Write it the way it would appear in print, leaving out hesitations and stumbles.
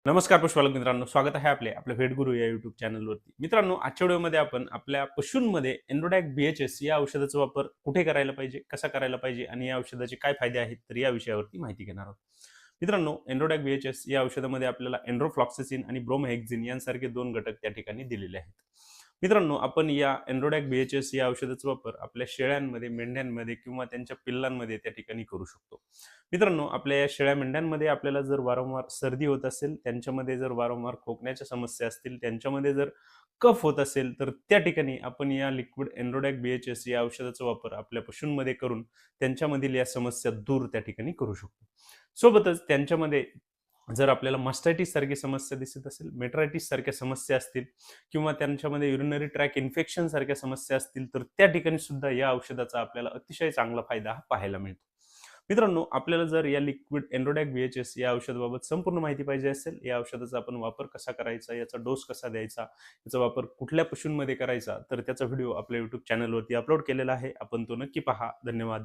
नमस्कार पशुपालक मित्रांनो, स्वागत आहे आपल्या व्हेटगुरू या युट्यूब चॅनलवरती. मित्रांनो, आजच्या व्हिडिओमध्ये आपण आपल्या पशूंमध्ये एन्ड्रोडॅक BHS या औषधाचा वापर कुठे करायला पाहिजे, कसा करायला पाहिजे आणि या औषधाचे काय फायदे आहेत, तर या विषयावरती माहिती घेणार आहोत. मित्रांनो, एन्ड्रोडॅक BHS या औषधामध्ये आपल्याला एन्ड्रोफ्लॉक्सासिन आणि ब्रोमोहेक्झिन यांसारखे 2 घटक त्या ठिकाणी दिलेले आहेत. मित्रांनो, आपण या एन्ड्रोडॅक BHS या औषधाचा वापर आपल्या शेळ्यांमध्ये, मेंढ्यांमध्ये किंवा त्यांच्या पिल्लांमध्ये त्या ठिकाणी करू शकतो. मित्रांनो, आपल्या या शेळ्या मेंढ्यांमध्ये आपल्याला जर वारंवार सर्दी होत असेल, त्यांच्यामध्ये जर वारंवार खोकण्याच्या समस्या असतील, त्यांच्यामध्ये जर कफ होत असेल, तर त्या ठिकाणी आपण या लिक्विड एन्ड्रोडॅक BHS या औषधाचा वापर आपल्या पशूंमध्ये करून त्यांच्यामधील या समस्या दूर त्या ठिकाणी करू शकतो. सोबतच त्यांच्यामध्ये जर आपल्याला मास्टायटिस सारखी समस्या दिसत असेल, मेट्रायटिस सारख्या समस्या असतील किंवा त्यांच्यामध्ये युरिनरी ट्रॅक इन्फेक्शन सारख्या समस्या असतील, तर त्या ठिकाणी सुद्धा या औषधाचा आपल्याला अतिशय चांगला फायदा हा पाहायला मिळतो. मित्रांनो, आपल्याला जर या लिक्विड एन्ड्रोडॅक BHS या औषधाबाबत संपूर्ण माहिती पाहिजे असेल, या औषधाचा आपण वापर कसा करायचा, याचा डोस कसा द्यायचा, याचा वापर कुठल्या पशूंमध्ये करायचा, तर त्याचा व्हिडिओ आपल्या YouTube चॅनलवरती अपलोड केलेला आहे. आपण तो नक्की पहा. धन्यवाद.